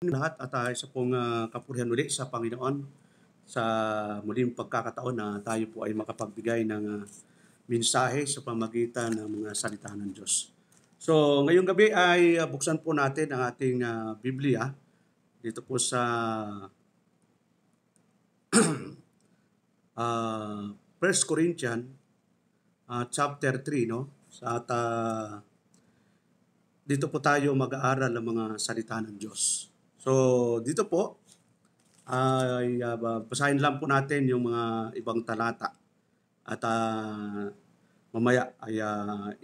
Lahat at isa pong kapurihan ulit sa Panginoon sa muling pagkakataon na tayo po ay makapagbigay ng mensahe sa pamagitan ng mga salita ng Diyos. So ngayong gabi ay buksan po natin ang ating Biblia dito po sa 1 Corinthians chapter 3, no? Dito po tayo mag-aaral ng mga salita ng Diyos. So dito po ay basahin lang po natin yung mga ibang talata at mamaya ay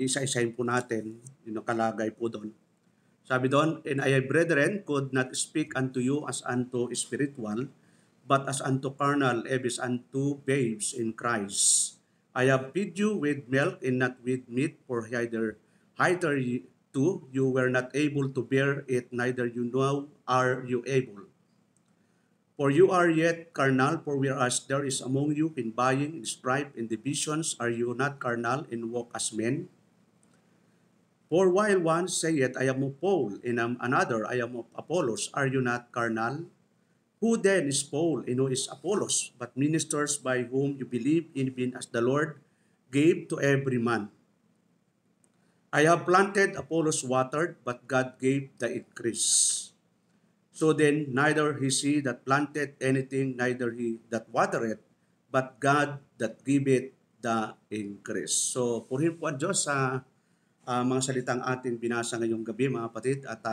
isa-isahin po natin yung nakalagay po doon. Sabi doon, "And I, brethren, could not speak unto you as unto spiritual, but as unto carnal, even as unto babes in Christ. I have fed you with milk and not with meat, for hitherto you were not able to bear it, neither you now are you able. For you are yet carnal, for whereas there is among you envying, and strife, and divisions, are you not carnal, and walk as men? For while one saith, I am of Paul, and another, I am of Apollos, are you not carnal? Who then is Paul, and who is Apollos, but ministers by whom you believe, even as the Lord gave to every man? I have planted, Apollos watered, but God gave the increase. So then, neither is he that planted anything, neither he that watereth, but God that giveth the increase." So, purihin po ang Diyos sa mga salitang ating binasa ngayong gabi, mga kapatid, at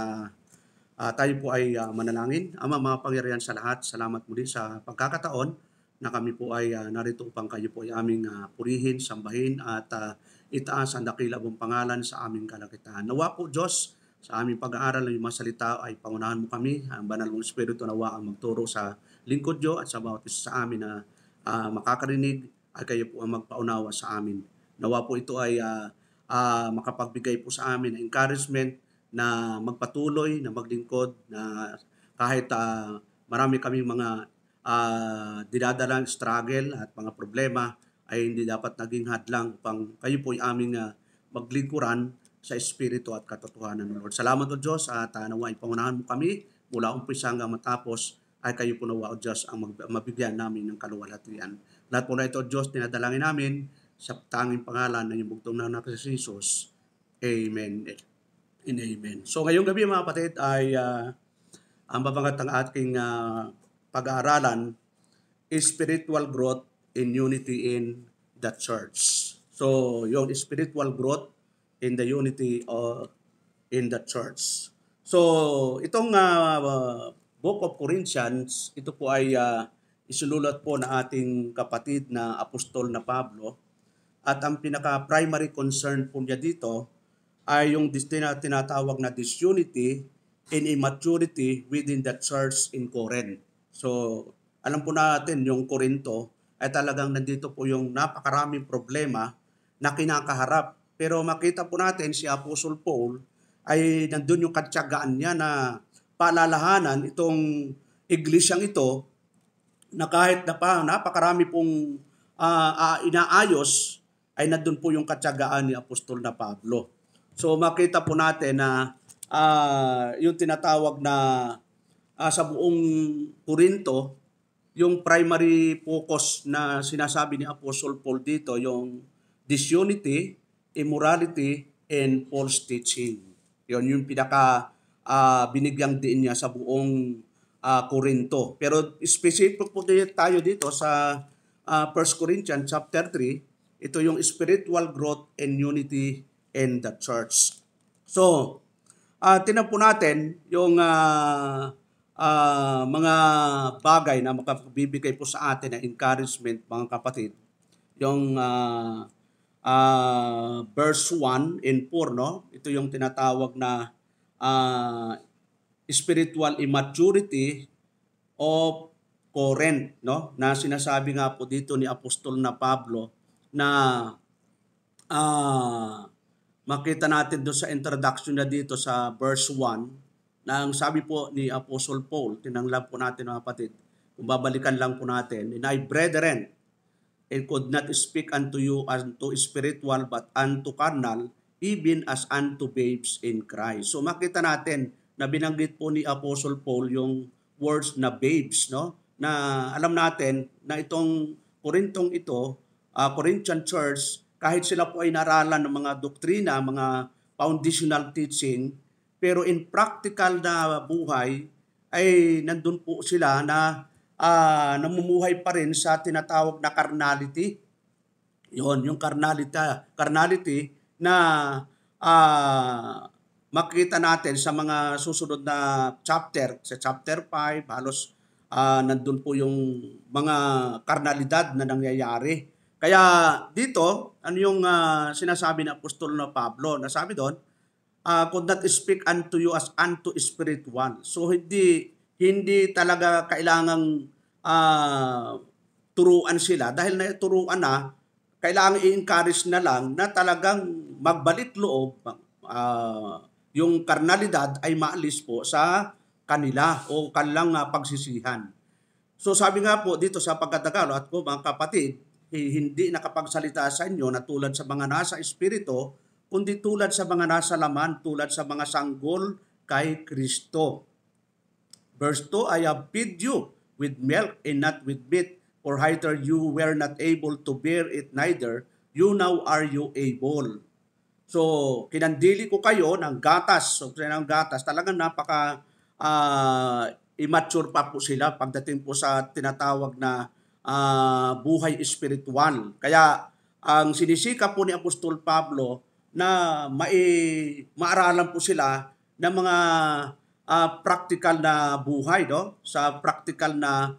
tayo po ay manalangin. Ama, makapangyarihan sa lahat, salamat muli sa pagkakataon na kami po ay narito upang kayo po ay aming purihin, sambahin, at itaas ang dakila mong pangalan sa aming kalagitnaan. Nawa po, Diyos, sa aming pag-aaral ng mga salita ay pangunahan mo kami. Ang banal mong Espiritu nawa ang magturo sa lingkod nyo at sa bawat isa sa amin na makakarinig ay kayo po ang magpaunawa sa amin. Nawa po ito ay makapagbigay po sa amin ng encouragement na magpatuloy, na maglingkod, na kahit marami kaming mga dinadalang struggle at mga problema ay hindi dapat naging hadlang upang kayo po ay aming maglingkuran sa Espiritu at katotohanan ng Lord. Salamat o Diyos at nawa ipangunahan mo kami mula umpisa hanggang matapos ay kayo po nawa o Diyos ang mabigyan namin ng kaluwalhatian. Lahat po na ito, Diyos, tinadalangin namin sa tanging pangalan ng iyong bugtong na anak si Jesus. Amen and amen. So ngayong gabi mga kapatid ay ang babangat ng ating pag-aaralan is spiritual growth in unity in the church. So yung spiritual growth in the unity in the church. So itong Book of Corinthians, ito po ay isinulat po na ating kapatid na apostol na Pablo. At ang pinaka-primary concern po niya dito ay yung tinatawag na disunity and immaturity within the church in Corinth. So alam po natin yung Corinto ay talagang nandito po yung napakaraming problema na kinakaharap. Pero makita po natin si Apostle Paul ay nandun yung katsagaan niya na paalalahanan itong iglesyang ito na kahit na napakarami pong inaayos ay nandun po yung katsagaan ni Apostol na Pablo. So makita po natin na yung tinatawag na sa buong Corinto, yung primary focus na sinasabi ni Apostle Paul dito, yung disunity, immorality, and false teaching. Yun yung pinaka binigyang diin niya sa buong Corinto. Pero specific po tayo dito sa 1 Corinthians chapter 3, ito yung spiritual growth and unity in the church. So, tingnan po natin yung mga bagay na makabibigay po sa atin ng encouragement, mga kapatid. Yung verse 1 and 4, no? Ito yung tinatawag na spiritual immaturity of Corinth, no? Na sinasabi nga po dito ni Apostol na Pablo na makita natin doon sa introduction na dito sa verse 1 na ang sabi po ni Apostle Paul, tinanglan po natin mga kapatid, kung babalikan lang po natin, "And I, brethren, and could not speak unto you unto spiritual, but unto carnal, even as unto babes in Christ." So makita natin na binanggit po ni Apostle Paul yung words na babes, no? Na alam natin na itong Korintong ito, Corinthian Church, kahit sila po ay naralan ng mga doktrina, mga foundational teaching, pero in practical na buhay ay nandun po sila na namumuhay pa rin sa tinatawag na carnality. Yung carnality na makita natin sa mga susunod na chapter, sa chapter 5, halos nandun po yung mga karnalidad na nangyayari. Kaya dito, ano yung sinasabi ng Apostol na Pablo? Nasabi doon, could not speak unto you as unto spiritual. So hindi talaga kailangang turuan sila dahil turuan na, kailangan i-encourage na lang na talagang magbalik loob, yung karnalidad ay maalis po sa kanila o kanilang pagsisihan. So sabi nga po dito sa pagkatagalo at ko mga kapatid, hindi nakapagsalita sa inyo na tulad sa mga nasa espiritu, kundi tulad sa mga nasa laman, tulad sa mga sanggol kay Kristo. Verse 2, I have fed you with milk and not with meat, for hither you were not able to bear it, neither you now are you able. So, kinandili ko kayo ng gatas. So, ng gatas, talagang napaka immature pa po sila pagdating po sa tinatawag na buhay espiritual. Kaya, ang sinisika po ni Apostol Pablo na maaralan po sila ng mga practical na buhay, no? Sa practical na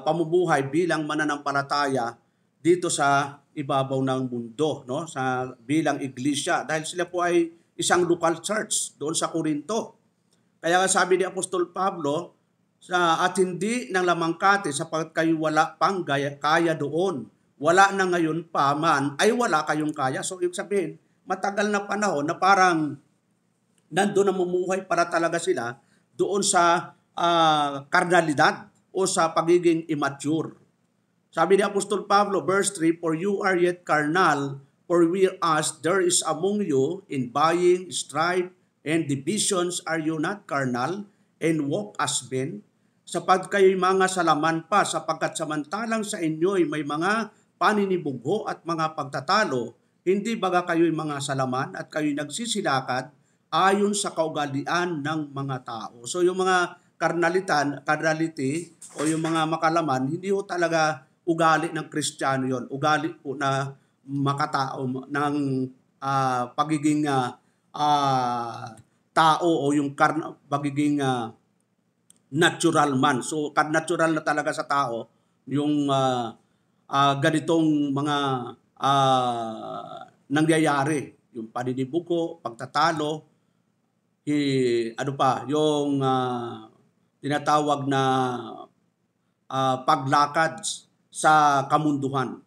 pamumuhay bilang mananampalataya dito sa ibabaw ng mundo, no? Sa bilang iglesia, dahil sila po ay isang local church doon sa Corinto. Kaya sabi ni Apostol Pablo, at hindi ng lamangkate sapagkat kayo wala pang kaya doon. Wala na ngayon pa man ay wala kayong kaya. So ibig sabihin, matagal na panahon na parang nandoon na mumuhay para talaga sila doon sa karnalidad o sa pagiging immature. Sabi ni Apostol Pablo, verse 3, for you are yet carnal, for whereas there is among you in buying, strife, and divisions, are you not carnal, and walk as men? Sapagkat kayo'y mga salaman pa, sapagkat samantalang sa inyo'y may mga paninibugho at mga pagtatalo, hindi baga kayo'y mga salaman at kayo'y nagsisilakad ayon sa kaugalian ng mga tao. So yung mga carnality o yung mga makalaman, hindi ho talaga ugali ng Kristiyano yon. Ugali po na makatao ng pagiging tao o yung pagiging natural man. So natural na talaga sa tao yung ganitong mga nangyayari. Yung paninibuko, pagtatalo, yung tinatawag na paglakad sa kamunduhan.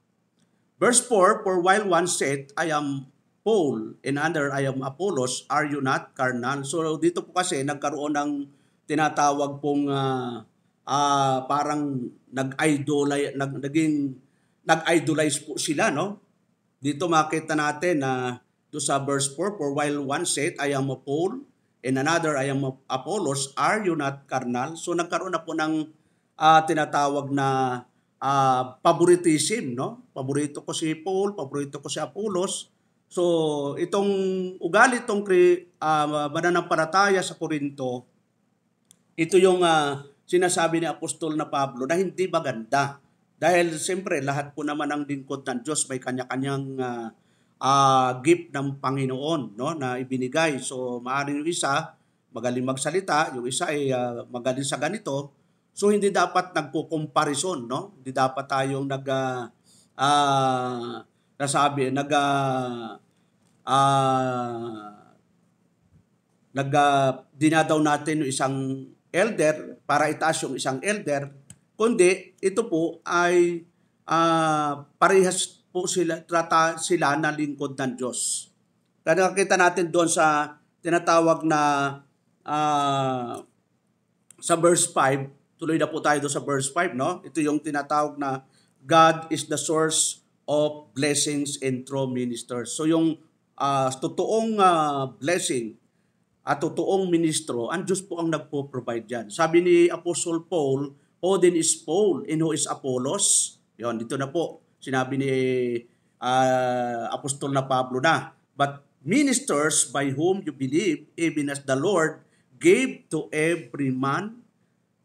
Verse 4, for while one said, I am Paul, and another, I am Apollos, are you not carnal? So dito po kasi nagkaroon ng tinatawag pong parang nag-idolize po sila, no? Dito makita natin na to sa verse 4, for while one said, I am a Paul, and another, I am Apollos, are you not carnal? So nagkaroon na po ng tinatawag na favoritism, no? Paborito ko si Paul, paborito ko si Apollos. So itong ugali itong mananampalataya sa Corinto, ito yung sinasabi ni Apostol na Pablo na hindi maganda. Dahil siyempre lahat po naman ng lingkod ng Diyos may kanya-kanyang gift ng Panginoon, no, na ibinigay. So maaaring yung isa magaling magsalita, yung isa ay magaling sa ganito. So hindi dapat nagko-comparison, no? Hindi dapat tayong dinadaw natin yung isang elder para itaas yung isang elder, kundi ito po ay parehas po sila na lingkod ng Diyos. Kaya nakita natin doon sa tinatawag na sa verse 5, tuloy na po tayo doon sa verse 5, no? Ito yung tinatawag na God is the source of blessings and true ministers. So yung totoong blessing at totoong ministro, ang Diyos po ang nagpo-provide yan. Sabi ni Apostle Paul, Odin is Paul, and who is Apollos? Yon, dito na po, sinabi ni Apostol na Pablo na, but ministers by whom you believe, even as the Lord gave to every man.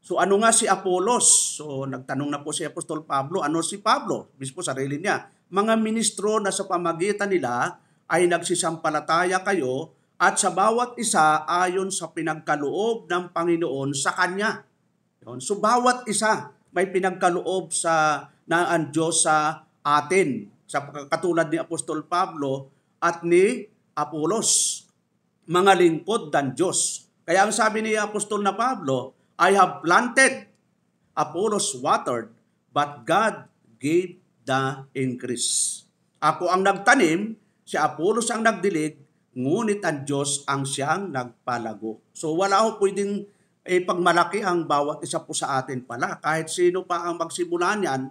So ano nga si Apollos? So nagtanong na po si Apostol Pablo, ano si Pablo? Mismo sarili niya. Mga ministro na sa pamagitan nila ay nagsisampalataya kayo at sa bawat isa ayon sa pinagkaloob ng Panginoon sa Kanya. So bawat isa may pinagkaloob ng Diyos sa atin. Sa katulad ni Apostol Pablo at ni Apollos, mga lingkod ng Diyos. Kaya ang sabi ni Apostol na Pablo, I have planted, Apollos watered, but God gave the increase. Ako ang nagtanim, si Apollos ang nagdilig, ngunit ang Diyos ang siyang nagpalago. So wala ho pwedeng pagmalaki ang bawat isa po sa atin pala. Kahit sino pa ang magsimula niyan,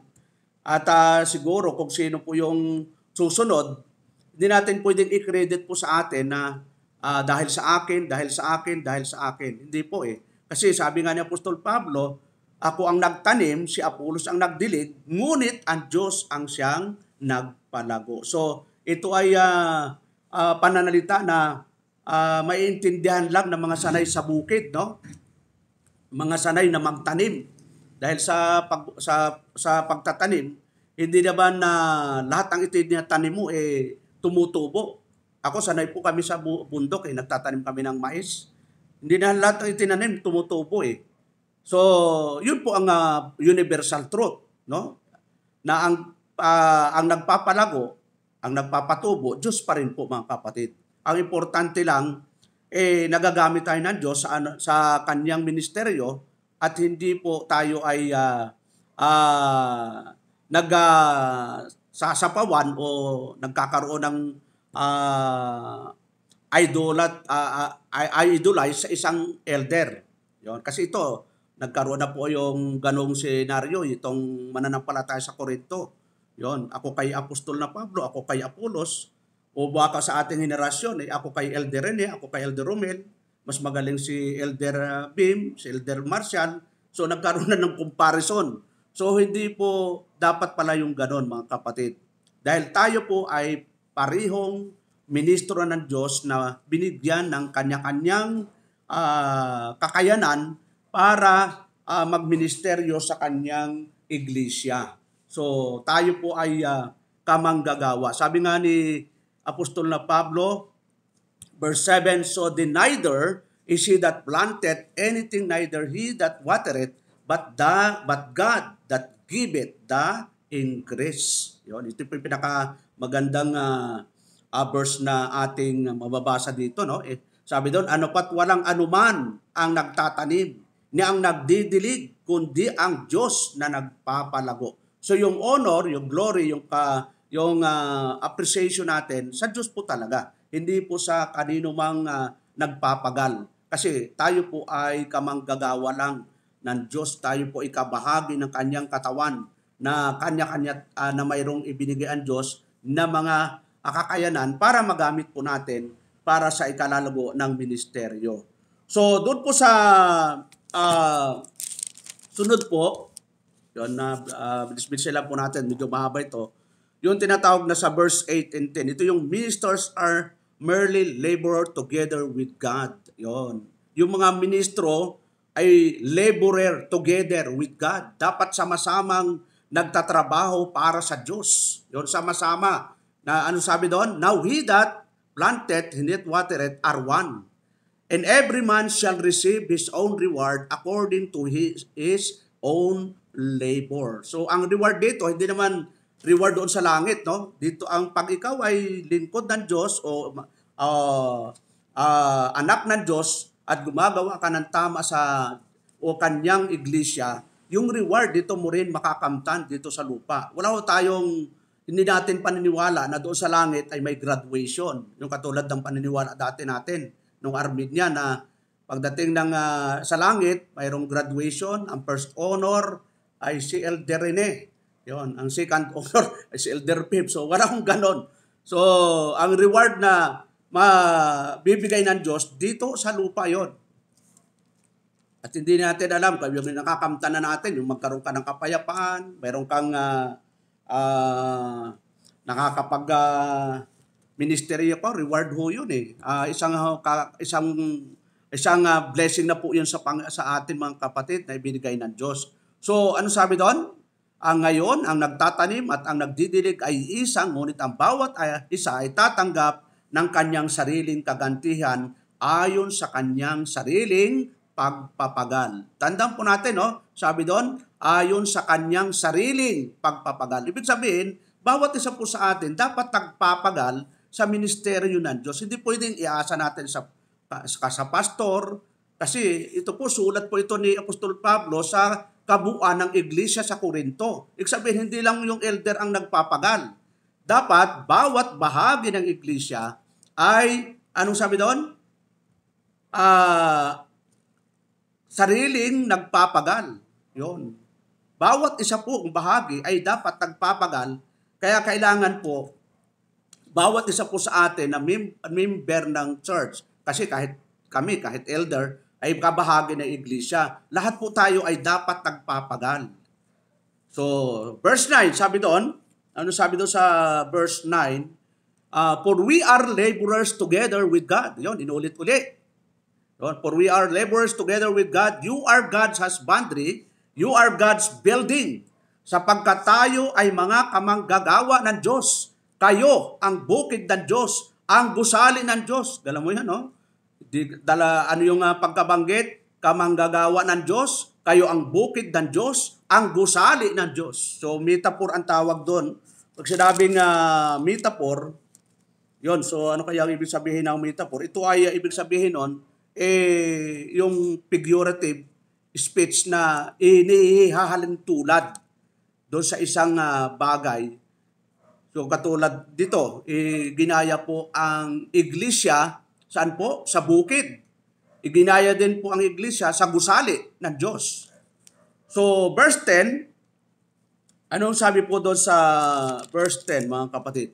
at siguro kung sino po yung susunod, hindi natin pwedeng i-credit po sa atin na dahil sa akin, dahil sa akin, dahil sa akin. Hindi po eh. Kasi sabi nga ni Apostol Pablo, ako ang nagtanim, si Apollos ang nagdilig, ngunit ang Diyos ang siyang nagpalago. So ito ay pananalita na maiintindihan lang ng mga sanay sa bukid, no? Mga sanay na magtanim. Dahil sa pagtatanim, hindi naman na lahat ng itinatanim mo tumutubo. Ako sanay po kami sa bundok nagtatanim kami ng mais. Hindi na lahat ng itinanim tumutubo So, yun po ang universal truth, no? Na ang nagpapalago, ang nagpapatubo, Diyos pa rin po mga kapatid. Ang importante lang nagagamit tayo ng Diyos sa kanyang ministeryo at hindi po tayo ay nagsasapawan o nagkakaroon ng idolize sa isang elder. Yon. Kasi ito, nagkaroon na po yung ganong senaryo, itong mananampalataya sa Korinto. Yon. Ako kay Apostol na Pablo, ako kay Apollos, o baka sa ating henerasyon, ako kay Elder Rene, ako kay Elder Romel, mas magaling si Elder Bim, si Elder Marcial. So nagkaroon na ng comparison. So hindi po dapat pala yung ganon mga kapatid. Dahil tayo po ay parihong ministro ng Diyos na binigyan ng kanya-kanyang kakayanan para magministeryo sa kanyang iglesia. So tayo po ay kamanggagawa. Sabi nga ni Apostol na Pablo, verse 7, so then neither is he that planteth anything, neither he that watereth, but God that giveth the increase. Yun, ito po yung pinakamagandang verse na ating mababasa dito. No? Sabi doon, ano pat walang anuman ang nagtatanim, ni ang nagdidilig, kundi ang Diyos na nagpapalago. So yung honor, yung glory, yung appreciation natin sa Diyos po talaga. Hindi po sa kanino mang nagpapagal. Kasi tayo po ay kamanggagawa lang ng Diyos. Tayo po ay kabahagi ng kanyang katawan na kanya-kanya na mayroong ibinigay ang Diyos na mga kakayanan para magamit po natin para sa ikalalago ng ministeryo. So doon po sa sunod po, yun na bilis-bilis lang po natin, medyo mahaba ito. Yung tinatawag na sa verse 8 and 10, ito yung ministers are merely laborer together with God. Yon. Yung mga ministro ay laborer together with God. Dapat sama-samang nagtatrabaho para sa Diyos. Yon, sama-sama. Na ano sabi doon? Now he that planted and that watered are one. And every man shall receive his own reward according to his own labor. So ang reward dito, hindi naman reward doon sa langit, no? Dito ang pag ikaw ay lingkod ng Diyos o anak ng Diyos at gumagawa ka ng tama o kanyang iglesia, yung reward dito mo rin makakamtan dito sa lupa. Wala ho tayong, hindi natin paniniwala na doon sa langit ay may graduation. Yung katulad ng paniniwala dati natin, nung Armenian na pagdating ng sa langit, mayroong graduation, ang first honor ay si Elder Rene. Yon, ang second honor ay si Elder Pip. So wala akong ganon. So ang reward na mabibigay ng Diyos dito sa lupa yon. At hindi natin alam kung yung nakakamta na natin, yung magkaroon ka ng kapayapaan, mayroon kang nakakapag ministeryo pa, reward ho yun eh. Isang blessing na po yun sa atin mga kapatid na ibinigay ng Diyos. So ano sabi doon? Ngayon, ang nagtatanim at ang nagdidilig ay isang, ngunit ang bawat isa ay tatanggap ng kanyang sariling kagantihan ayon sa kanyang sariling pagpapagal. Tandaan po natin, no? Sabi doon, ayon sa kanyang sariling pagpapagal. Ibig sabihin, bawat isa po sa atin dapat nagpapagal sa ministeryo ng Diyos. Hindi pwedeng iasa natin sa pastor, kasi ito po, sulat po ito ni Apostol Pablo sa kabuuan ng iglesia sa Corinto. Ibig sabihin, hindi lang yung elder ang nagpapagal. Dapat, bawat bahagi ng iglesia ay, anong sabi doon? Sariling nagpapagal. Yun. Bawat isa po ang bahagi ay dapat nagpapagal, kaya kailangan po, bawat isa po sa atin na member ng church, kasi kahit elder, ay kabahagi ng iglesia. Lahat po tayo ay dapat nagpapagal. So, verse 9, sabi doon, ano sabi doon sa verse 9? For we are laborers together with God. Yun, inulit-ulit. For we are laborers together with God. You are God's husbandry. You are God's building. Sapagkat tayo ay mga kamanggagawa ng Diyos. Kayo ang bukid ng Diyos, ang gusali ng Diyos. Alam mo yan, no? Ano yung pagkabanggit? Kamanggagawa ng Diyos, kayo ang bukid ng Diyos, ang gusali ng Diyos. So, metaphor ang tawag doon. Pag sinabing metaphor, yon. So, ano kaya ang ibig sabihin ng metaphor? Ito ay ibig sabihin nun, yung figurative speech na inihahalin tulad doon sa isang bagay. So, katulad dito, ginaya po ang iglesia. Saan po? Sa bukid. Iginaya din po ang iglesia sa gusali ng Diyos. So, verse 10, anong sabi po doon sa verse 10, mga kapatid?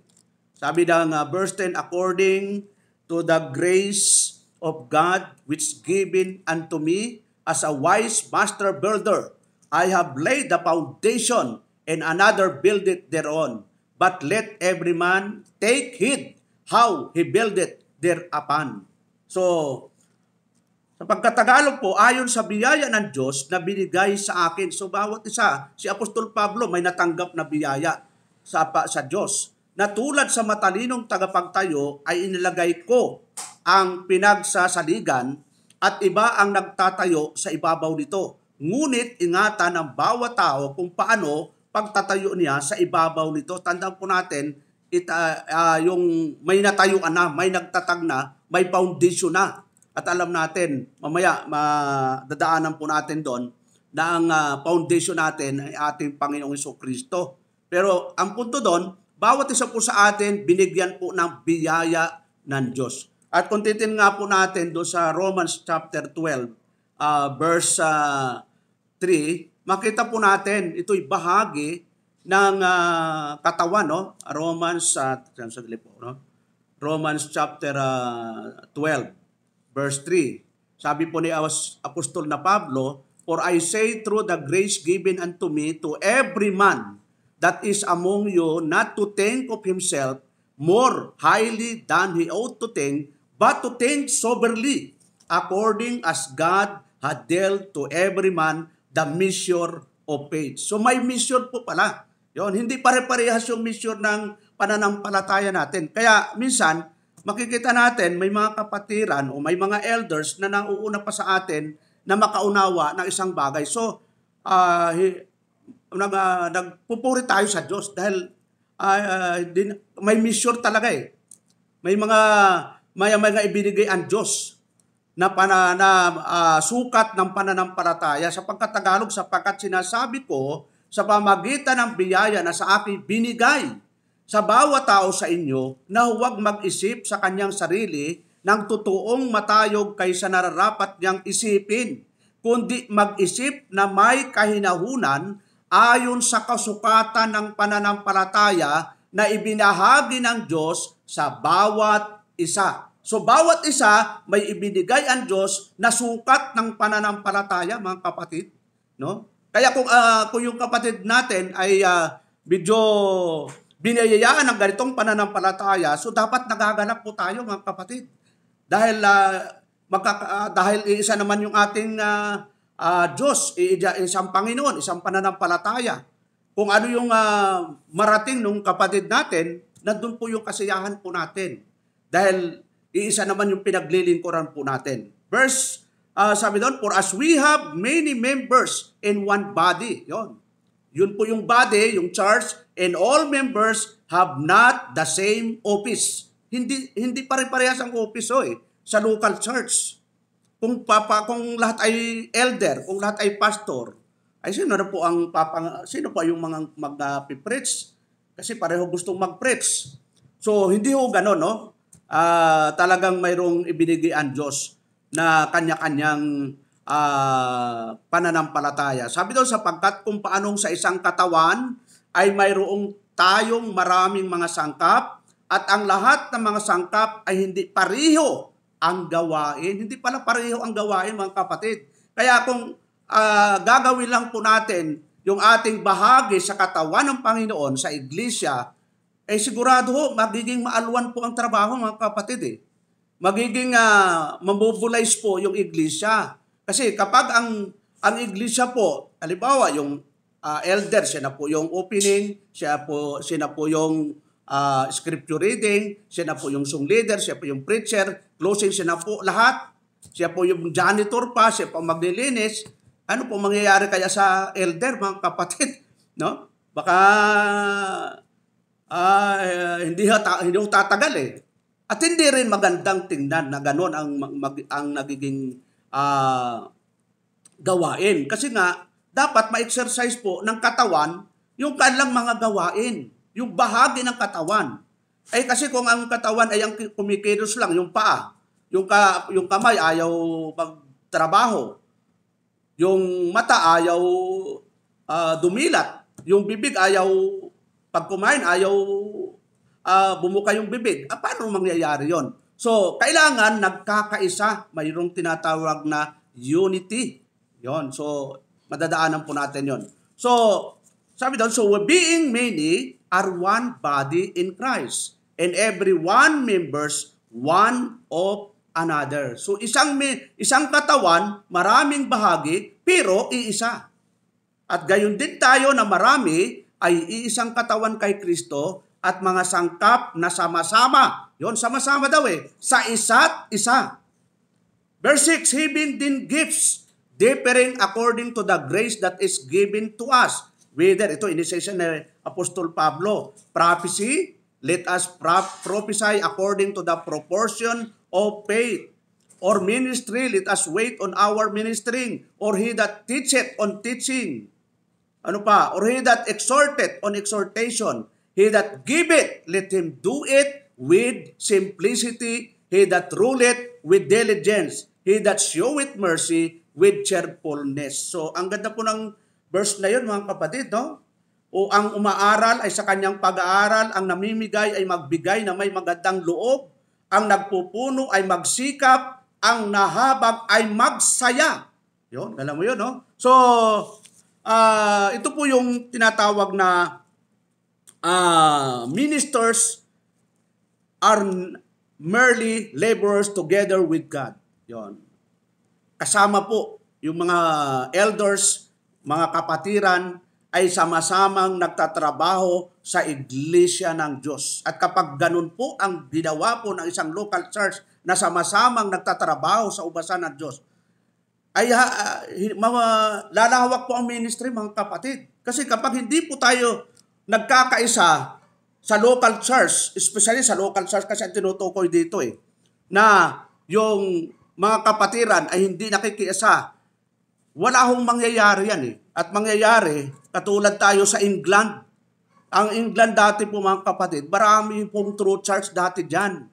Sabi ng verse 10, according to the grace of God which given unto me as a wise master builder, I have laid the foundation, and another buildeth thereon. But let every man take heed how he buildeth thereupon. So, sa pagkatagalog po, ayon sa biyaya ng Diyos na binigay sa akin. So, bawat isa, si Apostol Pablo may natanggap na biyaya sa Diyos. Na tulad sa matalinong tagapagtayo ay inilagay ko ang pinagsasaligan at iba ang nagtatayo sa ibabaw nito. Ngunit ingatan ng bawat tao kung paano pagtatayo niya sa ibabaw nito. Tandaan po natin, yung may natayuan na, may nagtatag na, may foundation na. At alam natin, mamaya dadaanan po natin doon na ang foundation natin ay ating Panginoong Jesucristo. Pero ang punto doon, bawat isa po sa atin binigyan po ng biyaya ng Diyos. At kung titin nga po natin doon sa Romans chapter 12, verse 3, makita po natin ito'y bahagi ng katawan, no? Romans chapter 12, verse 3. Sabi po ni Apostol na Pablo, for I say through the grace given unto me to every man that is among you not to think of himself more highly than he ought to think, but to think soberly, according as God had dealt to every man the measure of faith. So may measure po pala. Yon, hindi pare-parehas yung measure ng pananampalataya natin. Kaya minsan, makikita natin may mga kapatiran o may mga elders na nauuna pa sa atin na makaunawa ng isang bagay. So, nagpupuri tayo sa Diyos dahil may measure talaga eh. May mga ibinigay ang Diyos na sukat ng pananampalataya sa pagkatagalog, sapagkat sinasabi ko sa pamagitan ng biyaya na sa akin binigay sa bawat tao sa inyo na huwag mag-isip sa kanyang sarili ng totoong matayog kaysa nararapat niyang isipin, kundi mag-isip na may kahinahunan ayon sa kasukatan ng pananampalataya na ibinahagi ng Diyos sa bawat isa. So bawat isa may ibinigay ang Diyos na sukat ng pananampalataya, mga kapatid, no? Kaya kung yung kapatid natin ay medyo binayayaan ng ganitong pananampalataya, so dapat nagaganap po tayo, mga kapatid. Dahil dahil isa naman yung ating Diyos, isang Panginoon, isang pananampalataya. Kung ano yung marating ng kapatid natin, nandun po yung kasiyahan po natin. Dahil iisa naman yung pinaglilingkuran po natin. Verse, sabi doon, for as we have many members in one body. Yun po yung body, yung church, and all members have not the same office. Hindi pare-parehas ang office sa local church. Kung lahat ay elder, kung lahat ay pastor, ay sino pa yung mga mag-preach? Kasi pareho gustong mag-preach. So hindi ho gano'n, no? Talagang mayroong ibinigay ang Diyos na kanya-kanyang pananampalataya. Sabi doon, sapagkat kung paanong sa isang katawan ay mayroong tayong maraming mga sangkap at ang lahat ng mga sangkap ay hindi pareho ang gawain. Hindi pala pareho ang gawain, mga kapatid. Kaya kung gagawin lang po natin yung ating bahagi sa katawan ng Panginoon sa iglesia, sigurado ho, magiging maalwan po ang trabaho, mga kapatid. Magiging mamobilize po yung iglesia. Kasi kapag ang iglesia po, halimbawa yung elder, siya na po yung opening, siya na po yung scripture reading, siya na po yung song leader, siya po yung preacher, closing, siya na po lahat. Siya po yung janitor pa, siya po maglilinis. Ano po mangyayari kaya sa elder, mga kapatid? No? Baka hindi tatagal At hindi rin magandang tingnan na gano'n ang nagiging gawain. Kasi nga, dapat ma-exercise po ng katawan yung kanilang mga gawain, yung bahagi ng katawan. Kasi kung ang katawan ay ang kumikilos lang, yung paa, yung kamay ayaw magtrabaho, yung mata ayaw dumilat, yung bibig ayaw pag kumain, ayaw bumuka yung bibig. Paano mangyayari yon? So, kailangan nagkakaisa. Mayroong tinatawag na unity. Yon. So, madadaanan po natin yon. So, sabi doon, so being many are one body in Christ, and every one members one of another. So, isang katawan, maraming bahagi, pero iisa. At gayon din tayo na marami ay iisang katawan kay Kristo at mga sangkap na sama-sama. Yon, sama-sama daw sa isa't isa. Verse 6, having din gifts, differing according to the grace that is given to us. Whether, ito initiation ni Apostol Pablo, prophecy, let us prophesy according to the proportion of faith. Or ministry, let us wait on our ministering. Or he that teacheth on teaching. Or he that exhorteth on exhortation. He that giveth, let him do it with simplicity. He that ruleth with diligence. He that showeth mercy with cheerfulness. So, ang ganda po ng verse na yun, mga kapatid, no? O ang umaaral ay sa kanyang pag-aaral, ang namimigay ay magbigay na may magandang loob, ang nagpupuno ay magsikap, ang nahabag ay magsaya. Yun, alam mo yun, no? So, ito po yung tinatawag na ministers are merely laborers together with God. Yon. Kasama po yung mga elders, mga kapatiran ay sama-samang nagtatrabaho sa iglesia ng Diyos. At kapag ganun po ang ginawa po ng isang local church na sama-samang nagtatrabaho sa ubasan ng Diyos, ay lalawak po ang ministry, mga kapatid. Kasi kapag hindi po tayo nagkakaisa sa local church, especially sa local church kasi ang tinutukoy dito na yung mga kapatiran ay hindi nakikiisa, wala hong mangyayari yan At mangyayari, katulad tayo sa England. Ang England dati po, mga kapatid, marami pong true church dati dyan.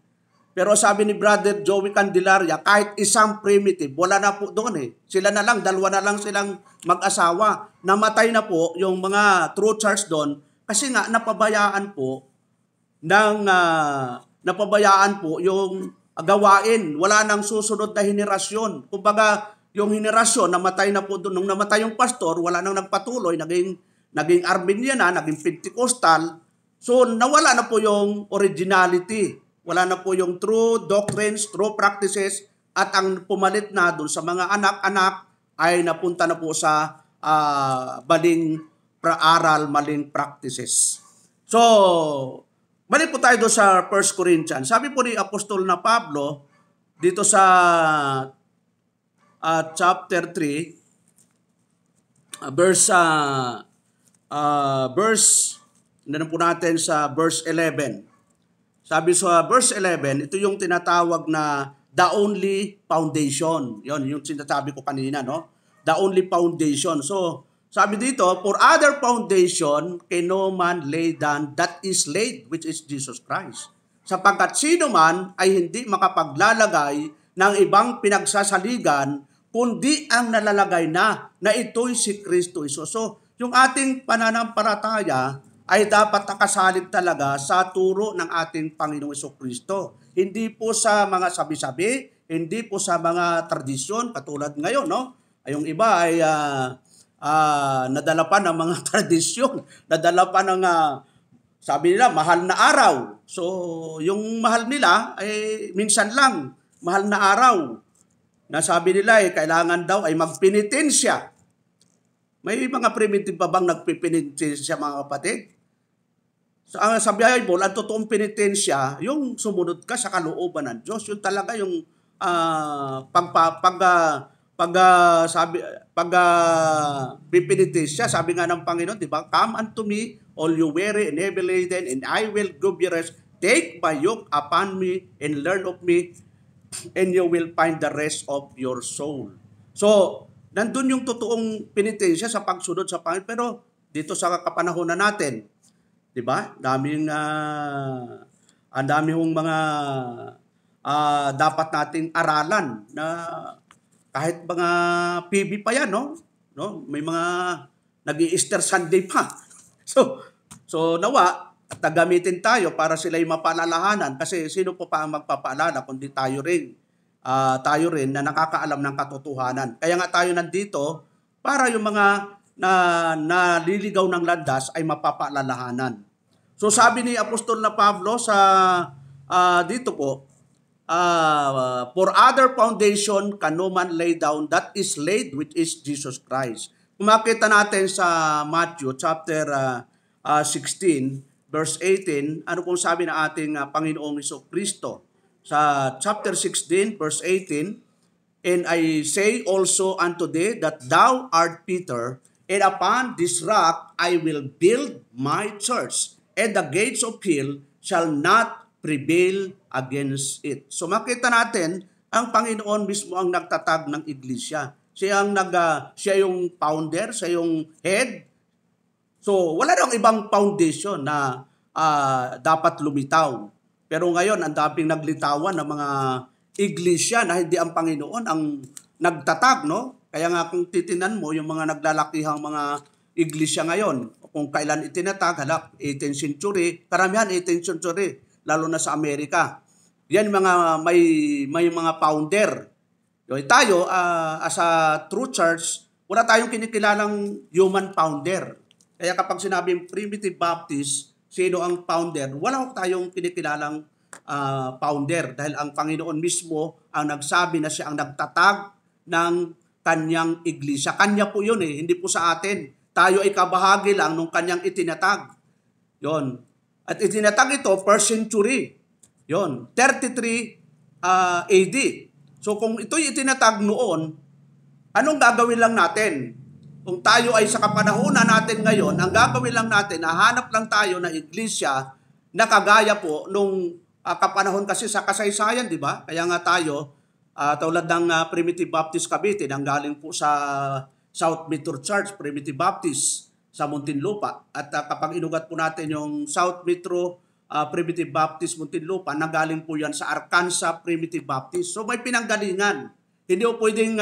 Pero sabi ni Brother Joey Candelaria, kahit isang primitive, wala na po doon Sila na lang, dalawa na lang silang mag-asawa. Namatay na po yung mga true church doon kasi nga napabayaan po yung gawain. Wala nang susunod na henerasyon. Kumbaga, yung henerasyon, namatay na po doon. Nung namatay yung pastor, wala nang nagpatuloy. Naging Arminian na, naging Pentecostal. So, nawala na po yung originality. Wala na po yung true doctrines, true practices. At ang pumalit na doon sa mga anak-anak ay napunta na po sa maling aral, maling practices. So, balik po tayo doon sa 1 Corinthians. Sabi po ni Apostol na Pablo, dito sa chapter 3, ano po natin sa verse 11. Sabi sa verse 11, ito yung tinatawag na the only foundation. Yon, yung sinasabi ko kanina, no? The only foundation. So, sabi dito, for other foundation can no man lay down that is laid, which is Jesus Christ. Sapagkat sino man ay hindi makapaglalagay ng ibang pinagsasaligan, kundi ang nalalagay na ito'y si Kristo Isus. So, yung ating pananampalataya ay dapat nakasalig talaga sa turo ng ating Panginoong Jesucristo. Hindi po sa mga sabi-sabi, hindi po sa mga tradisyon, katulad ngayon, no? Yung iba ay nadala pa ng mga tradisyon, nadala pa ng, sabi nila, mahal na araw. So, yung mahal nila ay minsan lang, mahal na araw. Nasabi nila kailangan daw ay magpenitensya. May mga primitive pa bang nagpipinitensya, mga kapatid? So, sa Bible, ang totoong penitensya, yung sumunod ka sa kalooban ng Diyos, yun talaga yung penitensya. Sabi nga ng Panginoon, di ba? Come unto me, all you weary and heavy laden, and I will give you rest. Take my yoke upon me and learn of me, and you will find the rest of your soul. So, nandun yung totoong penitensya sa pagsunod sa Panginoon. Pero dito sa kapanahonan natin, di ba? Ang dami hong mga dapat nating aralan na kahit mga PB pa yan, no? May mga nag-i-Easter Sunday pa. So nawa, gamitin tayo para sila'y mapaalalahanan kasi sino po pa ang magpapaalala kundi tayo rin na nakakaalam ng katotohanan. Kaya nga tayo nandito para yung mga na naliligaw ng landas ay mapapaalalahanan. So sabi ni Apostol na Pablo sa dito po, for other foundation can no man lay down that is laid, which is Jesus Christ. Kung makita natin sa Matthew chapter 16 verse 18, ano pong sabi ng ating Panginoong Jesucristo? Sa chapter 16 verse 18, and I say also unto thee that thou art Peter, and upon this rock I will build my church, and the gates of hell shall not prevail against it. So makita natin, ang Panginoon mismo ang nagtatag ng iglesia. Siya yung founder, siya yung head. So wala nang ibang foundation na dapat lumitaw. Pero ngayon, ang daming naglitawan ng mga iglesia na hindi ang Panginoon ang nagtatag, no? Kaya nga kung titinan mo yung mga naglalakihang mga iglesia ngayon, kung kailan itinatag, 18th century, karamihan 18th century, lalo na sa Amerika. Yan may mga founder. Tayo, as a true church, wala tayong kinikilalang human founder. Kaya kapag sinabing Primitive Baptist, sino ang founder? Wala tayong kinikilalang founder dahil ang Panginoon mismo ang nagsabi na siya ang nagtatag ng kanyang iglesia. Kanya po yun hindi po sa atin. Tayo ay kabahagi lang nung kanyang itinatag. Yon. At itinatag ito first century. Yon, 33 AD. So kung ito'y itinatag noon, anong gagawin lang natin? Kung tayo ay sa kapanahunan natin ngayon, ang gagawin lang natin, hahanap lang tayo ng iglesia na kagaya po nung kapanahon kasi sa kasaysayan, di ba? Kaya nga tayo, tulad ng Primitive Baptist Cavite, nanggaling po sa South Metro Church, Primitive Baptist sa Muntinlupa. At kapag inugat po natin yung South Metro Primitive Baptist Muntinlupa, nanggaling po yan sa Arkansas Primitive Baptist. So may pinanggalingan. Hindi po pwedeng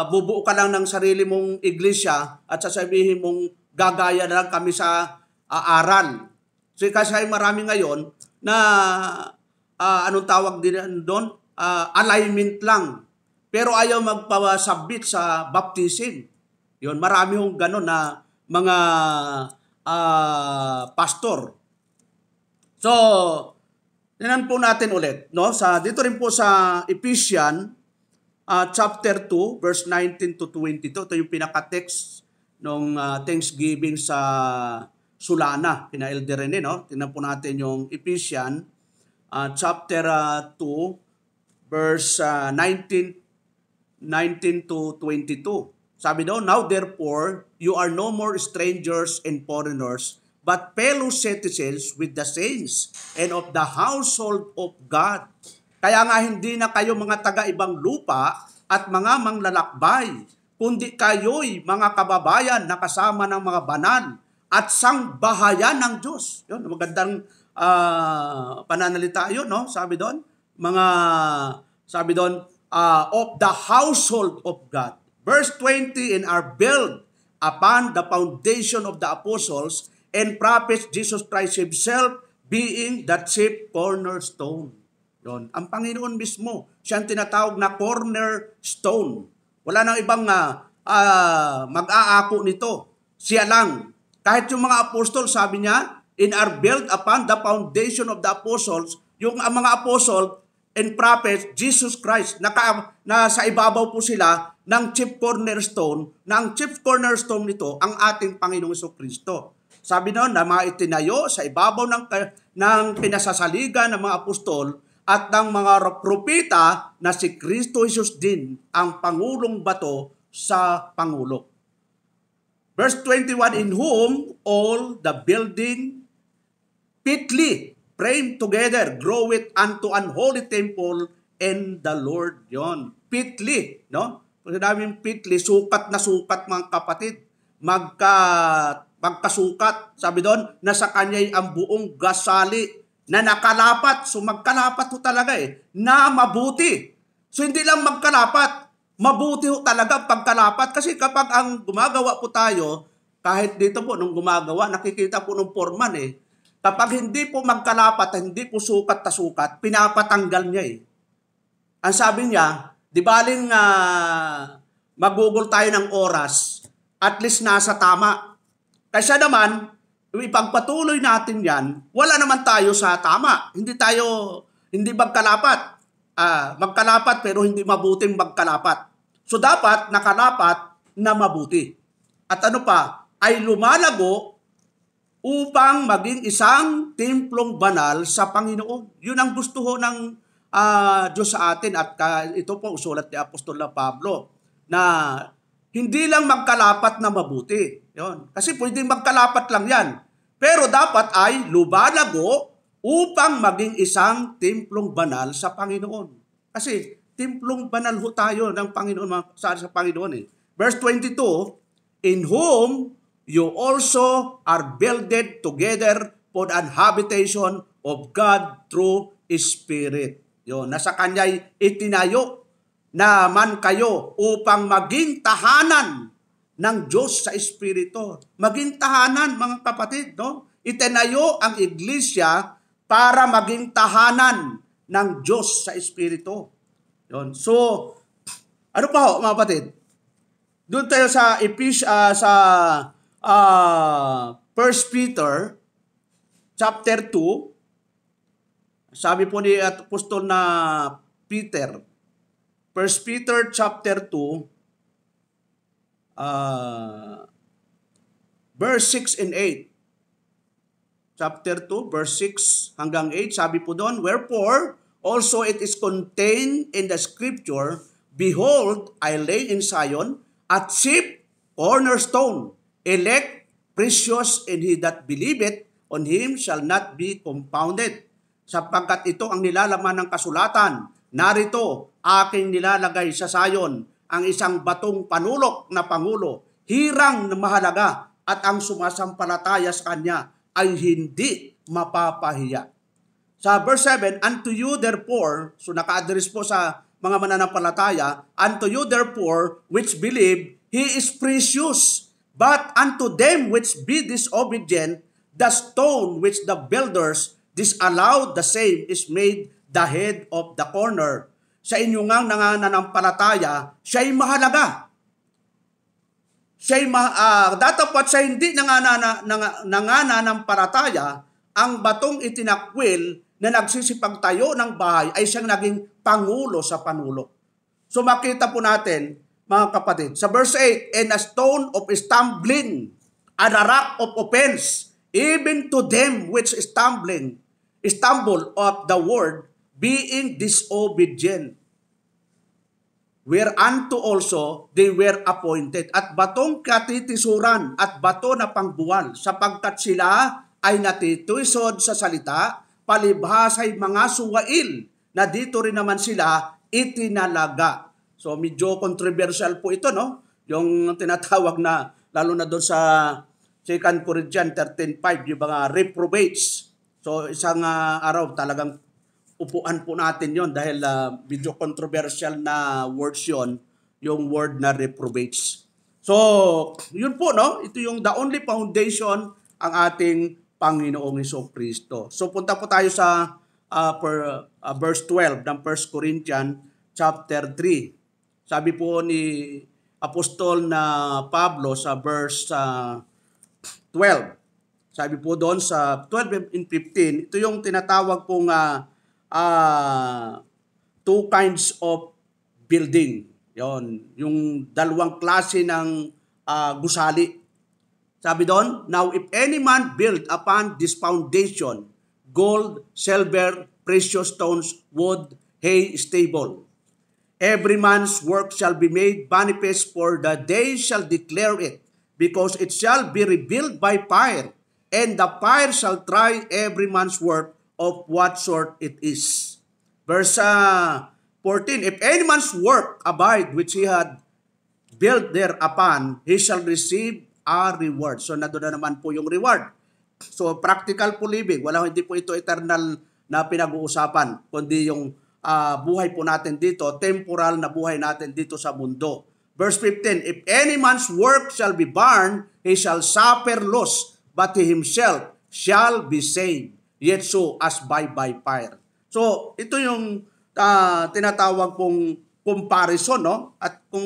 bubuo ka lang ng sarili mong iglesia at sasabihin mong gagaya na lang kami sa aral. So kasi marami ngayon na anong tawag din doon? Alignment lang. Pero ayaw magpa-submit sa baptism. Yun, marami hong gano'n na mga pastor. So, tingnan po natin ulit, no? Dito rin po sa Ephesians chapter 2, verse 19 to 22. Ito yung pinaka-text ng Thanksgiving sa Sulana, kina Elder Rene, no? Tingnan po natin yung Ephesians chapter 2, verse 19 to 22. Sabi daw, now therefore, you are no more strangers and foreigners, but fellow citizens with the saints and of the household of God. Kaya nga hindi na kayo mga taga-ibang lupa at mga manglalakbay, kundi kayo'y mga kababayan na kasama ng mga banal at sangbahayan ng Diyos. Yun, magandang pananalita yun, no? Sabi doon, of the household of God. Verse 20, and are built upon the foundation of the apostles and prophets, Jesus Christ Himself being the chief cornerstone. Yun. Ang Panginoon mismo, siya ang tinatawag na cornerstone. Wala nang ibang mag-aako nito. Siya lang. Kahit yung mga apostol, sabi niya, and are built upon the foundation of the apostles, yung mga apostle and prophets, Jesus Christ, na sa ibabaw po sila ng chief cornerstone, na ang chief cornerstone nito, ang ating Panginoong Jesucristo. Sabi noon na mga itinayo sa ibabaw ng pinasasaligan ng mga apostol at ng mga propeta na si Kristo Jesus din ang Pangulong bato sa Pangulo. Verse 21, in whom all the building fitly framed together, grow it unto an holy temple in the Lord. Yon. Fitly, no? Kung sinabing fitly, sukat na sukat mga kapatid. Magkasukat. Sabi doon, nasa kanya'y ang buong gasali na nakalapat. So magkalapat ho talaga na mabuti. So hindi lang magkalapat, mabuti ho talaga pagkalapat. Kasi kapag ang gumagawa po tayo, kahit dito po nung gumagawa, nakikita po nung foreman kapag hindi po magkalapat, hindi po sukat na sukat, pinapatanggal niya Ang sabi niya, di baling magugol tayo ng oras, at least nasa tama. Kaysa naman, ipagpatuloy natin yan, wala naman tayo sa tama. Hindi magkalapat. Magkalapat pero hindi mabuting magkalapat. So dapat nakalapat na mabuti. At ano pa, ay lumalago upang maging isang templong banal sa Panginoon. Yun ang gusto ng Diyos sa atin. At ito po usulat ni Apostol na Pablo na hindi lang magkalapat na mabuti. Yun. Kasi pwedeng magkalapat lang yan. Pero dapat ay lumalago upang maging isang templong banal sa Panginoon. Kasi templong banal ho tayo ng Panginoon, sa Panginoon Verse 22, in whom you also are builded together for an habitation of God through Spirit. Yun, nasa Kanya'y itinayo naman kayo upang maging tahanan ng Diyos sa Espiritu. Maging tahanan, mga kapatid, no? Itinayo ang iglesia para maging tahanan ng Diyos sa Espiritu. Yun. So, ano pa ho, mga kapatid? Doon tayo sa sa 1 Peter chapter 2. Sabi po ni Apostol na Peter, 1 Peter chapter 2, verse 6 and 8. Chapter 2, verse 6 hanggang 8, sabi po doon, wherefore also it is contained in the scripture, behold, I lay in Zion a chief cornerstone, elect, precious, and he that believeth on him shall not be confounded. Sapagkat ito ang nilalaman ng kasulatan, narito, aking nilalagay sa Zion ang isang batong panulok na Pangulo, hirang na mahalaga, at ang sumasampalataya sa kanya ay hindi mapapahiya. Sa verse 7, unto you therefore, so naka-address po sa mga mananampalataya, unto you therefore which believe, he is precious, but unto them which be disobedient, the stone which the builders disallowed, the same is made the head of the corner. Sa inyo ngang nangananampalataya, siya'y mahalaga. Datapat sa hindi nangananampalataya, ang batong itinakwil na nagsisipagtayo ng bahay ay siyang naging pangulo sa panulo. So makita po natin, mga kapatid, sa verse 8, and a stone of stumbling, and a rock of offense, even to them which stumble at the word, being disobedient. Whereunto also they were appointed. At batong katitisuran at bato na pangbuwal, sapagkat sila ay natituisod sa salita, palibhasay mga suwail, na dito rin naman sila itinalaga. So medyo controversial po ito, no? Yung tinatawag na, lalo na doon sa 2 Corinthians 13:5, yung mga reprobates. So isang araw talagang upuan po natin yon dahil medyo controversial na words yon, yung word na reprobates. So yun po, no? Ito yung the only foundation ang ating Panginoong Hesukristo. So punta po tayo sa verse 12 ng 1 Corinthians chapter 3. Sabi po ni Apostol na Pablo sa verse 12. Sabi po doon sa 12 and 15, ito yung tinatawag pong two kinds of building. Yon, yung dalawang klase ng gusali. Sabi doon, now if any man build upon this foundation, gold, silver, precious stones, wood, hay, stable, every man's work shall be made manifest, for the day shall declare it, because it shall be revealed by fire, and the fire shall try every man's work of what sort it is. Verse 14, if any man's work abide which he had built thereupon, he shall receive a reward. So nandoon na naman po yung reward. So practical po living, hindi po ito eternal na pinag-uusapan, kundi yung buhay po natin dito, temporal na buhay natin dito sa mundo. Verse 15, if any man's work shall be burned, he shall suffer loss, but he himself shall be saved, yet so as by fire. So ito yung tinatawag pong comparison, no? At kung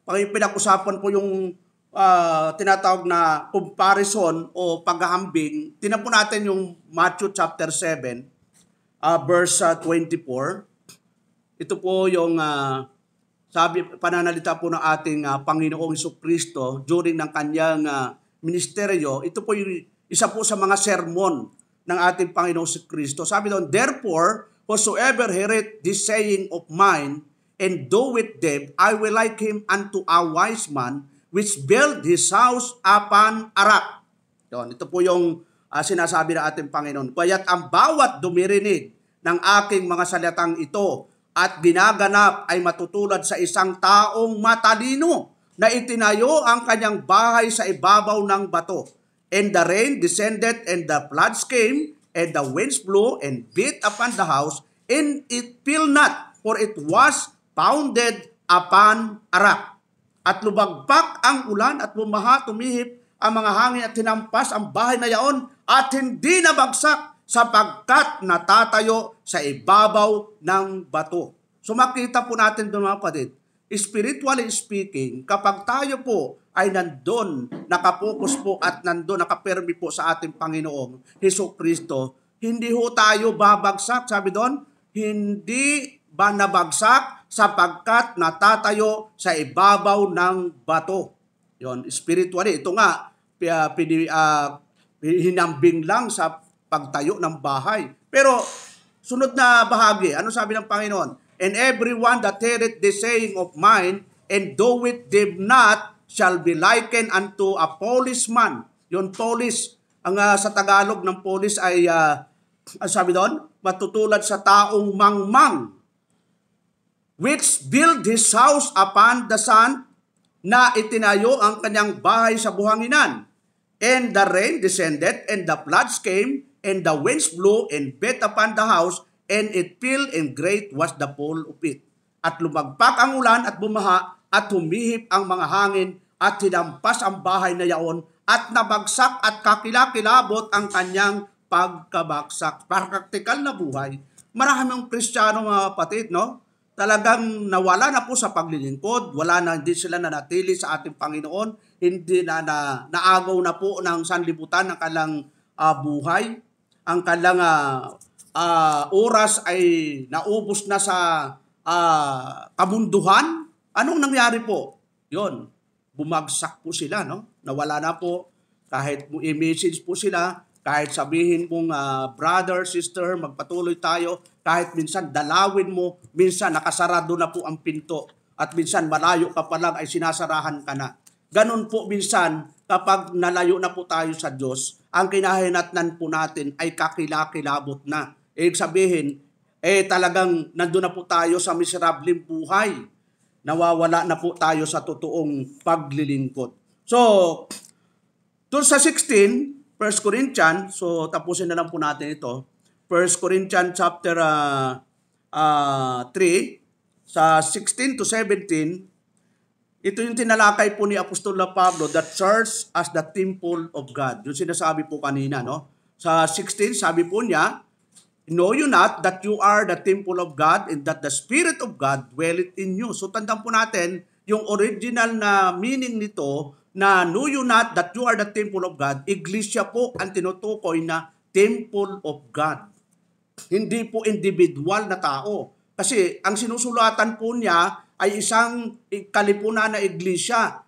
pinag-usapan po yung tinatawag na comparison o paghahambing, tinan po natin yung Matthew chapter 7, verse 24. Ito po yung pananalita po ng ating Panginoong Hesukristo during ng kanyang ministeryo. Ito po yung isa po sa mga sermon ng ating Panginoong Hesukristo. Sabi doon, therefore, whosoever heareth this saying of mine, and doeth them, I will like him unto a wise man, which built his house upon a rock. Yun, ito po yung sinasabi ng ating Panginoon. Kaya't ang bawat dumirinig ng aking mga salitang ito at ginaganap ay matutulad sa isang taong matalino na itinayo ang kanyang bahay sa ibabaw ng bato. And the rain descended, and the floods came, and the winds blew and beat upon the house, and it fell not, for it was founded upon a rock. At lumagpak ang ulan at bumaha, tumihip ang mga hangin at hinampas ang bahay na yaon at hindi nabagsak sapagkat natatayo sa ibabaw ng bato. So makita po natin doon, mga kapatid, spiritually speaking, kapag tayo po ay nandun, nakapokus po at nandun, nakapermi po sa ating Panginoong Hesukristo, hindi ho tayo babagsak. Sabi doon, hindi ba nabagsak sapagkat natatayo sa ibabaw ng bato. Yon, spiritually. Ito nga, hinambing lang sa pagtayo ng bahay. Pero, sunod na bahagi, ano sabi ng Panginoon? And everyone that heareth the saying of mine, and doeth them not, shall be likened unto a policeman. Yon, police. Ang sa Tagalog ng police ay, sabi doon, matutulad sa taong mangmang, which build his house upon the sand, na itinayo ang kanyang bahay sa buhanginan. And the rain descended, and the floods came, and the winds blew and beat upon the house, and it fell, and great was the fall of it. At lumagpak ang ulan at bumaha, at humihip ang mga hangin, at hinampas ang bahay na yaon, at nabagsak at kakilakilabot ang kanyang pagkabagsak. Praktikal na buhay. maraming Kristiyano mga kapatid, no? Talagang nawala na po sa paglilingkod, hindi sila nanatili sa ating Panginoon, hindi naagaw na po ng sanlibutan ang kanilang buhay, ang kanilang oras ay naubos na sa kabunduhan. Anong nangyari po? Yon, bumagsak po sila, no? Nawala na po, kahit i-message po sila, kahit sabihin mong brother, sister, magpatuloy tayo, kahit minsan dalawin mo, minsan nakasarado na po ang pinto, at minsan malayo ka pa lang ay sinasarahan ka na. Ganun po minsan, kapag nalayo na po tayo sa Diyos, ang kinahinatnan po natin ay kakilakilabot na. Ibig sabihin, talagang nandun na po tayo sa miserableng buhay. Nawawala na po tayo sa totoong paglilingkod. So, doon sa 16, 1 Corinthians, so tapusin na lang po natin ito. 1 Corinthians chapter 3, sa 16 to 17, ito yung tinalakay po ni Apostol Pablo, the church as the temple of God. Yung sinasabi po kanina, no? Sa 16, sabi po niya, know you not that you are the temple of God and that the Spirit of God dwelleth in you. So tandaan po natin, yung original na meaning nito, na know you not that you are the temple of God, iglesia po ang tinutukoy na temple of God. Hindi po individual na tao. Kasi ang sinusulatan po niya ay isang kalipunan na iglesia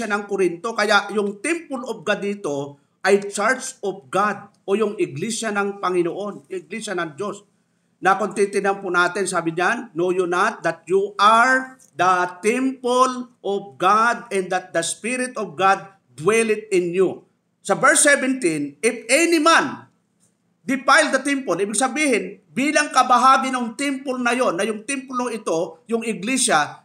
ng Korinto. Kaya yung temple of God dito ay church of God o yung iglesia ng Panginoon, iglesia ng Diyos. Na kung titinan po natin, sabi niyan, know you not that you are the temple of God and that the Spirit of God dwelleth in you. Sa verse 17, if any man defile the temple, ibig sabihin, bilang kabahagi ng temple na yon, na yung temple ito, yung iglesia,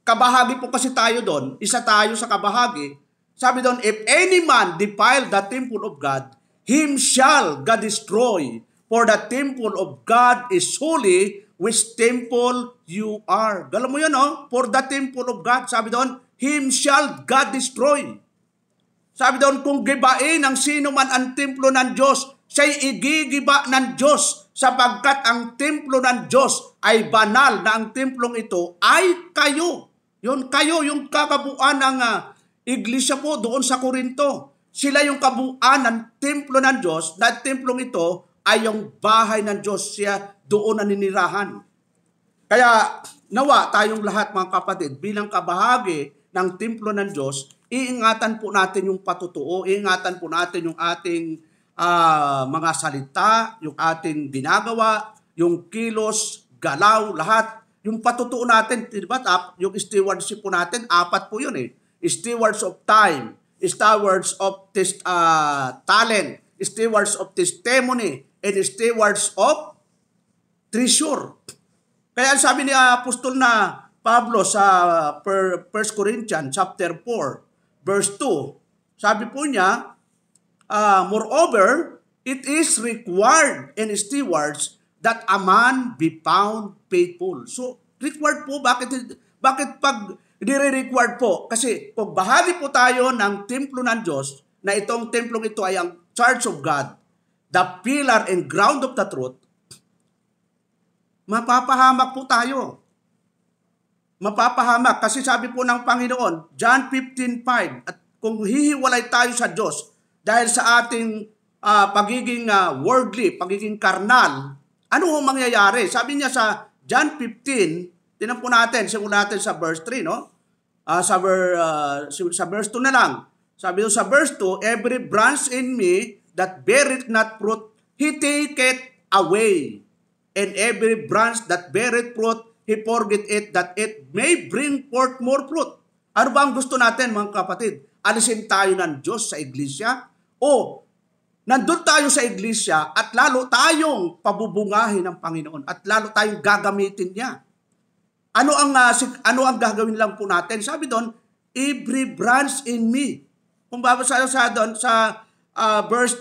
kabahagi po kasi tayo doon, isa tayo sa kabahagi. Sabi doon, if any man defile the temple of God, him shall God destroy. For the temple of God is holy, which temple you are. Galam mo yan, no? For the temple of God, sabi doon, him shall God destroy. Sabi doon, kung gibain ng sino man ang templo ng Diyos, siya'y igigiba ng Diyos, sapagkat ang templo ng Diyos ay banal, na ang templong ito ay kayo. Yun, kayo, yung kakabuuan ng iglesia po doon sa Korinto. Sila yung kabuuan ng templo ng Diyos, na templong ito ay yung bahay ng Diyos, siya doon naninirahan. Kaya nawa tayong lahat mga kapatid, bilang kabahagi ng templo ng Diyos, iingatan po natin yung patutuo, iingatan po natin yung ating mga salita, yung ating ginagawa, yung kilos, galaw, lahat. Yung patutuo natin, diba, yung stewardship po natin, 4 po yun eh. Stewards of time, stewards of talent, stewards of testimony, and stewards of treasure. Kaya sabi ni Apostol na Pablo sa 1 Corinthians chapter 4, verse 2, sabi po niya, moreover, it is required in stewards that a man be found faithful. So, required po. Bakit pag dire-required po? Kasi kung bahagi po tayo ng templo ng Diyos, na itong templong ito ay ang church of God, the pillar and ground of the truth, mapapahamak po tayo. Mapapahamak. Kasi sabi po ng Panginoon, John 15:5, at kung hihiwalay tayo sa Diyos dahil sa ating pagiging worldly, pagiging karnal, ano ang mangyayari? Sabi niya sa John 15, tinan po natin, simulan natin sa verse 3, no? Sa verse 2 na lang. Sabi doon sa verse 2, every branch in me that beareth not fruit, he taketh away. And every branch that beareth fruit, he forget it, that it may bring forth more fruit. Ano ba ang gusto natin, mga kapatid? Alisin tayo ng Diyos sa iglesia? O nandun tayo sa iglesia at lalo tayong pabubungahin ng Panginoon at lalo tayong gagamitin niya? Ano ang gagawin lang po natin? Sabi doon, every branch in me. Kung babasa sa doon sa verse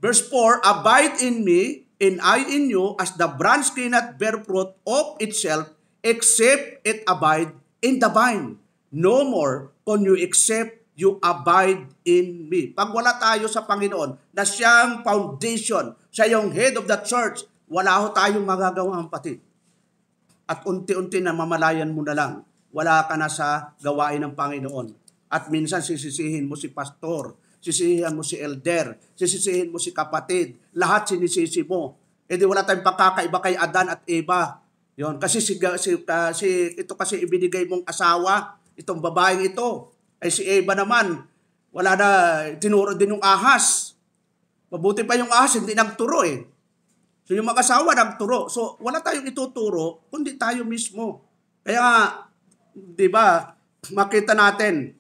4, abide in me, and I in you, as the branch cannot bear fruit of itself, except it abide in the vine. No more can you except you abide in me. Pag wala tayo sa Panginoon, na siyang foundation, siya yung head of the church, wala ho tayong magagawa, kapatid. At unti-unti na mamalayan mo na lang, wala ka na sa gawain ng Panginoon. At minsan sisisihin mo si pastor, sisisihin mo si elder, sisisihin mo si kapatid, lahat sinisisi mo. E di wala tayong pagkakaiba kay Adan at Eva. Yon, kasi ito kasi ibinigay mong asawa, itong babaeng ito. Ay si Eva naman, wala na, tinuro din yung ahas. Mabuti pa yung ahas, hindi nagturo eh. So yung mag-asawa nagturo. So wala tayong ituturo, kundi tayo mismo. Kaya, di ba, makita natin,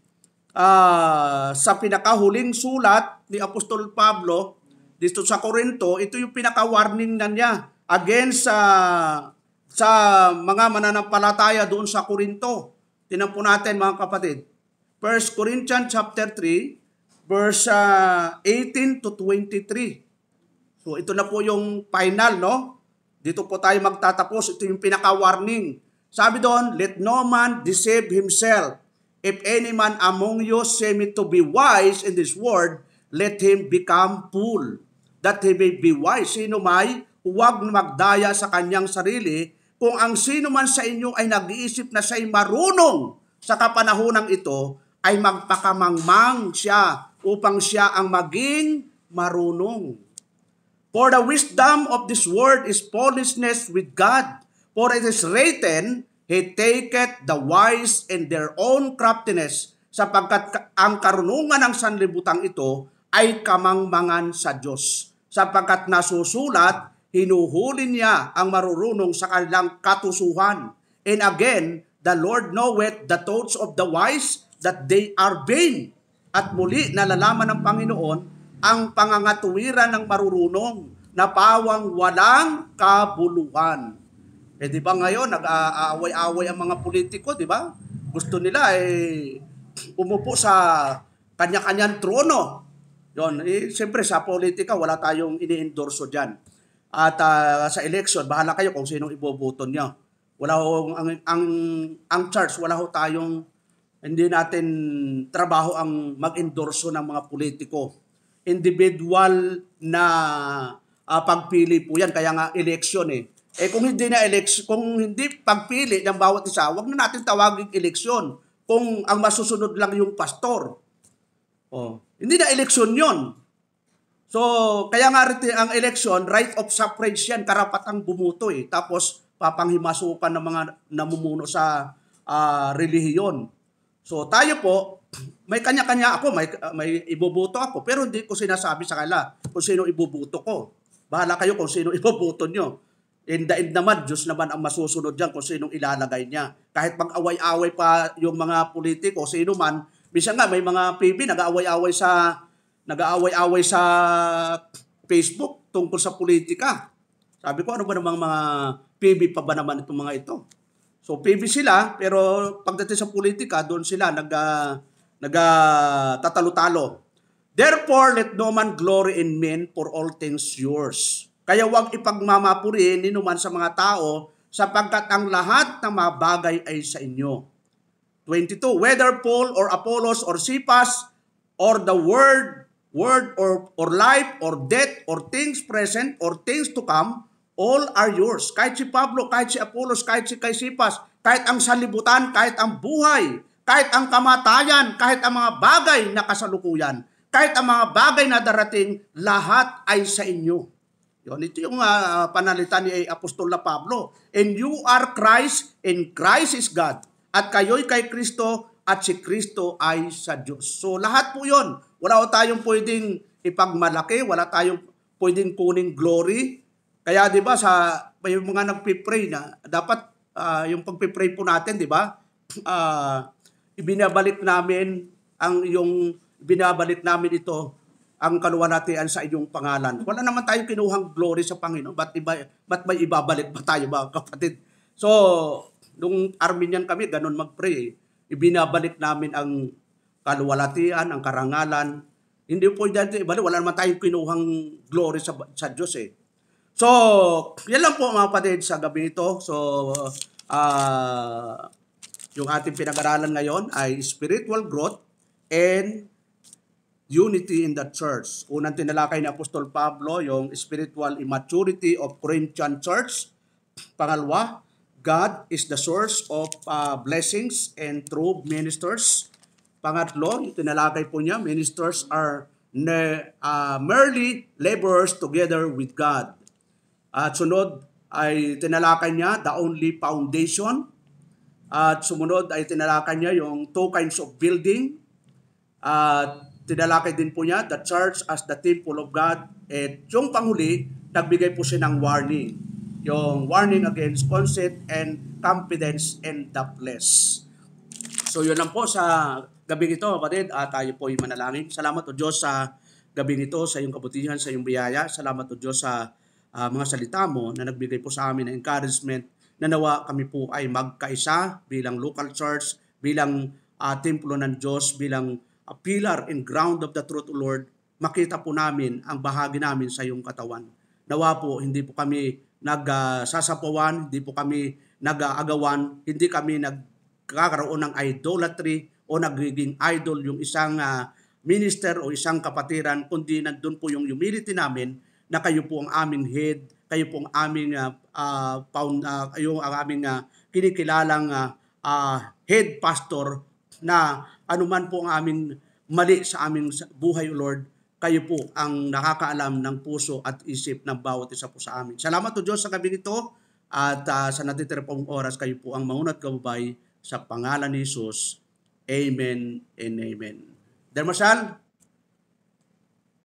sa pinakahuling sulat ni Apostol Pablo, dito sa Corinto, ito yung pinaka-warning na niya against sa mga mananampalataya doon sa Corinto. Tingnan po natin mga kapatid. 1 Corinthians chapter 3, verse 18 to 23. So ito na po yung final, no? Dito po tayo magtatapos. Ito yung pinaka-warning. Sabi doon, let no man deceive himself. If any man among you say me to be wise in this world, let him become fool, that he may be wise. Sino may huwag magdaya sa kanyang sarili, kung ang sino man sa inyo ay nag-iisip na siya'y marunong sa kapanahonang ito, ay magpakamangmang siya upang siya ang maging marunong. For the wisdom of this world is foolishness with God. For it is written, He taketh the wise in their own craftiness, sapagkat ang karunungan ng sanlibutan ito ay kamangmangan sa Diyos. Sapagkat nasusulat, hinuhuli niya ang marurunong sa kanilang katusuhan. And again, the Lord knoweth the thoughts of the wise, that they are vain. At muli nalalaman ng Panginoon ang pangangatuwiran ng marurunong na pawang walang kabuluhan. Eh di ba ngayon nag-aaway-away ang mga politiko, di ba? Gusto nila umupo sa kanya-kanyang trono. Yon, siyempre sa politika wala tayong ini-endorso diyan. At sa election, bahala kayo kung sinong iboboto niyo. Wala ang church, wala ho tayong, hindi natin trabaho ang mag-endorso ng mga politiko. Individual na pagpili po yan, kaya nga election eh. Kung hindi na election, kung hindi pagpili ng bawat isa, wag na natin tawagin eleksyon. Kung ang masusunod lang yung pastor. Hindi na eleksyon 'yon. So, kaya nga ang election, right of suffrage yan, karapatang bumuto eh. Tapos papanghimasukan ng mga namumuno sa relihiyon. So, tayo po, may kanya-kanya ako, may iboboto ako, pero hindi ko sinasabi sa kanila kung sino iboboto ko. Bahala kayo kung sino iboboto nyo. In the end naman, Diyos naman ang masusunod dyan kung sinong ilalagay niya. Kahit pag-away-away pa yung mga politiko, sino man, minsan nga may mga PB nag-aaway-away sa Facebook tungkol sa politika. Sabi ko, ano ba namang mga PB pa ba naman itong mga ito? So PB sila, pero pagdating sa politika, doon sila tatalo-talo. Therefore, let no man glory in men, for all things yours. Kaya huwag ipagmamapuri ninuman sa mga tao, sapagkat ang lahat ng mga bagay ay sa inyo. 22, whether Paul or Apollos or Cephas or the word or life or death or things present or things to come, all are yours. Kahit si Pablo, kahit si Apollos, kahit si Cephas, kahit ang sanlibutan, kahit ang buhay, kahit ang kamatayan, kahit ang mga bagay na kasalukuyan, kahit ang mga bagay na darating, lahat ay sa inyo. Yun, ito yung panalitan ni Apostol na Pablo. And you are Christ, and Christ is God. At kayo'y kay Kristo, at si Kristo ay sa Diyos. So lahat po yun. Wala tayong pwedeng ipagmalaki, wala tayong pwedeng kuning glory. Kaya di ba may mga nagpipray na dapat yung pagpipray po natin, di ba? Ibinabalik namin ito ang kaluwalhatian sa inyong pangalan. Wala naman tayong kinuhang glory sa Panginoon. Ba't may ibabalik pa tayo mga kapatid? So, nung Armenian kami, ganun mag-pray. Ibinabalik namin ang kaluwalhatian, ang karangalan. Hindi po dyan, wala naman tayong kinuhang glory sa Diyos eh. So, yan lang po mga kapatid sa gabi ito. So, yung ating pinag-aralan ngayon ay spiritual growth and unity in the church. Unang tinalakay ni Apostol Pablo, yung spiritual immaturity of Corinthian church. Pangalawa, God is the source of blessings and true ministers. Pangatlo, yung tinalakay po niya, ministers are merely laborers together with God. At sunod ay tinalakay niya the only foundation. At sumunod ay tinalakay niya yung two kinds of building. At tinalakay din po niya the church as the temple of God. At yung panghuli, nagbigay po siya ng warning. Yung warning against conceit and confidence in the flesh. So yun lang po sa gabing ito, kapatid. Tayo po ay manalangin. Salamat o Diyos sa gabing ito, sa iyong kabutihan, sa iyong biyaya. Salamat o Diyos sa mga salita mo na nagbigay po sa amin ng encouragement na nawa kami po ay magkaisa bilang local church, bilang templo ng Diyos, bilang pillar and ground of the truth, Lord. Makita po namin ang bahagi namin sa iyong katawan. Nawa po, hindi po kami nagsasapawan, hindi po kami nag-aagawan, hindi kami nagkakaroon ng idolatry o nagiging idol yung isang minister o isang kapatiran, kundi nandun po yung humility namin na kayo po ang aming head, kayo po ang aming kinikilalang head pastor na anuman po ang aming mali sa aming buhay, Lord, kayo po ang nakakaalam ng puso at isip ng bawat isa po sa amin. Salamat o Diyos sa gabi nito at sa natitira pong oras, kayo po ang maunat gabay sa pangalan ni Jesus. Amen and amen. Dermasal,